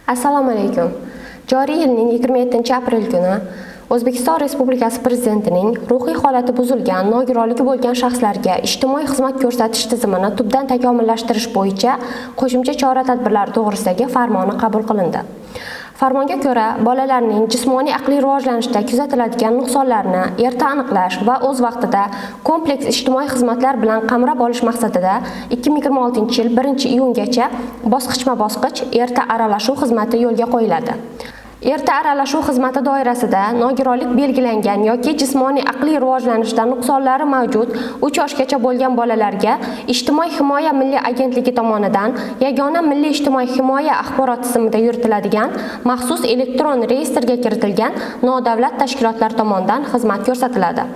Assalomu alaykum. Joriy yilning 27-aprel kuni O'zbekiston Respublikasi Prezidentining ruhiy holati buzilgan, nogironligi bo'lgan shaxslarga ijtimoiy xizmat ko'rsatish tizimini tubdan takomillashtirish bo'yicha qo'shimcha chora-tadbirlar to'g'risidagi farmoni qabul qilindi. Farmonga ko'ra, bolalarning jismoniy aqliy rivojlanishida kuzatiladigan nuqsonlarni erta aniqlash va o'z vaqtida kompleks ijtimoiy xizmatlar bilan qamrab olish maqsadida 2026-yil 1-iyungacha bosqichma-bosqich erta aralashuv xizmati yo'lga qo'yiladi. Erta aralashuv xizmati doirasida nogironlik belgilangan yoki jismoniy aqliy rivojlanishda nuqsonlari mavjud 3 yoshgacha bo'lgan bolalarga Ijtimoiy himoya milliy agentligi tomonidan yagona milliy ijtimoiy himoya axborot tizimida yuritiladigan maxsus elektron reyestrga kiritilgan nodavlat tashkilotlar tomonidan xizmat ko'rsatiladi.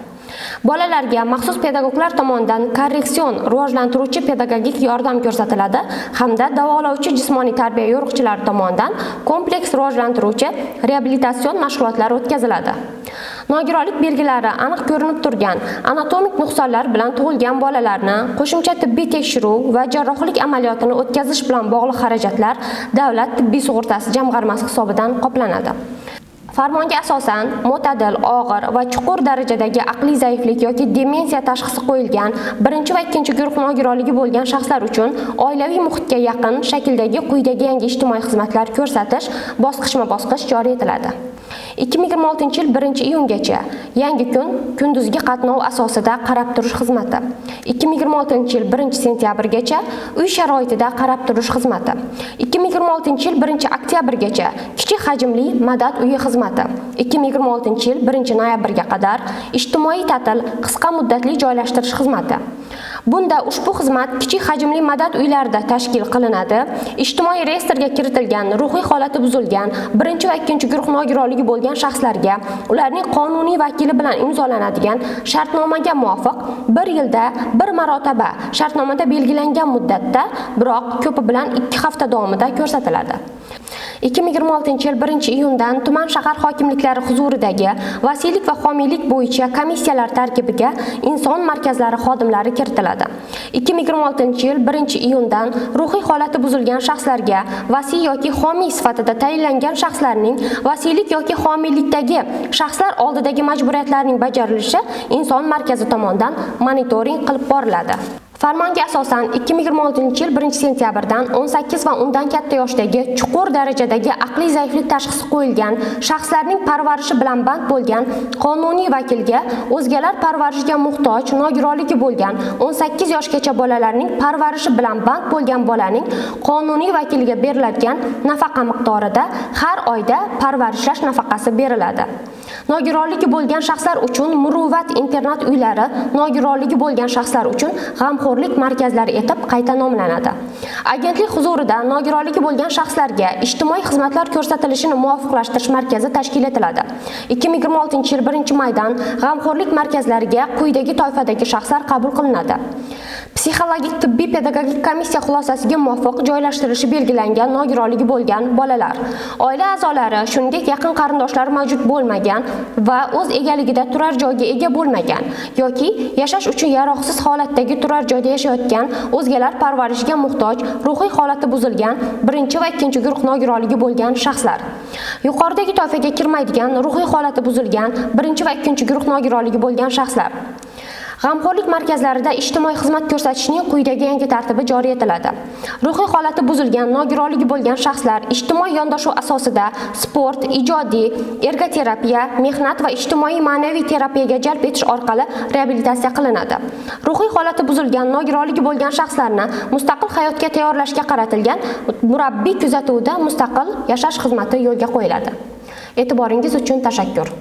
Bolalarga maxsus pedagoglar tomonidan korreksion rivojlantiruvchi pedagogik yordam ko'rsatiladi hamda davolovchi jismoniy tarbiya yo'riqchilari tomonidan kompleks rivojlantiruvchi reabilitatsion mashg'ulotlari o'tkaziladi. Nogironlik belgilari aniq ko'rinib turgan anatomik nuqsonlar bilan tug'ilgan bolalarni qo'shimcha tibbiy tekshiruv va jarrohlik amaliyotini o'tkazish bilan bog'liq xarajatlar Davlat tibbiy sug'urtasi jamg'armasi hisobidan qoplanadi. Farmonga asosan mo'tadil, og'ir va chuqur darajadagi aqliy zaiflik yoki demensiya tashxisi qo'yilgan 1 va 2 guruh nogironligi bo'lgan shaxslar uchun oilaviy muhitga yaqin shakldagi quyidagi yangi ijtimoiy xizmatlar ko'rsatish bosqichma-bosqich joriy etiladi. 2026-yil 1-iyungacha yangi kun kunduzgi qatnov asosida qarab turish xizmati. 2026-yil 1-sentyabrgacha uy sharoitida qarab turish xizmati. 2026-yil 1-oktyabrgacha kichik hajmli madad uyi xizmati. 2026-yil 1-noyabrga qadar ijtimoiy ta'til qisqa muddatli joylashtirish xizmati. Bunda ushbu xizmat kichik hajmli madad uylarida tashkil qilinadi. Ijtimoiy reyestrga kiritilgan ruhiy holati buzilgan 1 va 2 guruh nogironligi bo'lgan shaxslarga ularning qonuniy vakili bilan imzolanadigan shartnomaga muvofiq 1 yilda 1 marotaba shartnomada belgilangan muddatda, biroq ko'pi bilan 2 hafta davomida ko'rsatiladi. 2026-yil 1-iyundan tuman shahar hokimliklari huzuridagi vasiylik va homiylik bo'yicha komissiyalar tarkibiga inson markazlari xodimlari kiritiladi. 2026-yil 1-iyundan ruhiy holati buzilgan shaxslarga vasiy yoki homiy sifatida tayinlangan shaxslarning vasiylik yoki homiylikdagi shaxslar oldidagi majburiyatlarining bajarilishi inson markazi tomonidan monitoring qilib boriladi. Farmonga asosan 2026-yil 1-sentyabrdan 18 va undan katta yoshdagi chuqur darajadagi aqliy zaiflik tashxisi qo'yilgan shaxslarning parvarishi bilan band bo'lgan qonuniy vakilga o'zgalar parvarishiga muhtoj nogironligi bo'lgan 18 yoshgacha bolalarning parvarishi bilan band bo'lgan bolaning qonuniy vakiliga beriladigan nafaqa miqdorida har oyda parvarishlash nafaqasi beriladi. Nogironligi bo'lgan shaxslar uchun Muruvvat internat uylari nogironligi bo'lgan shaxslar uchun g'amxo'rlik markazlari etib qayta nomlanadi. Agentlik huzurida nogironligi bo'lgan shaxslarga ijtimoiy xizmatlar ko'rsatilishini muvofiqlashtirish markazi tashkil etiladi. 2026-yil 1-maydan g'amxo'rlik markazlariga quyidagi toifadagi shaxslar qabul qilinadi. Psixologik tibbiy pedagogik komissiya xulosasiga muvofiq joylashtirishi belgilangan nogironligi bo'lgan bolalar, oila a'zolari, shuningdek yaqin qarindoshlari mavjud bo'lmagan va o'z egaligida turar joyga ega bo'lmagan yoki yashash uchun yaroqsiz holatdagi turar joyda yashayotgan o'zgalar parvarishiga muhtoj ruhiy holati buzilgan 1 va 2 guruh nogironligi bo'lgan shaxslar. Yuqoridagi toifaga kirmaydigan ruhiy holati buzilgan 1 va 2 guruh nogironligi bo'lgan shaxslar. G'amxo'rlik markazlarida ijtimoiy xizmat ko'rsatishning quyidagi yangi tartibi joriy etiladi. Ruhiy holati buzilgan, nogironligi bo'lgan shaxslar ijtimoiy yondashuv asosida sport, ijodiy, ergoterapiya, mehnat va ijtimoiy ma'naviy terapiyaga jalb etish orqali reabilitatsiya qilinadi. Ruhiy holati buzilgan, nogironligi bo'lgan shaxslarni mustaqil hayotga tayyorlashga qaratilgan murabbiy kuzatuvida mustaqil yashash xizmati yo'lga qo'yiladi. E'tiboringiz uchun tashakkur.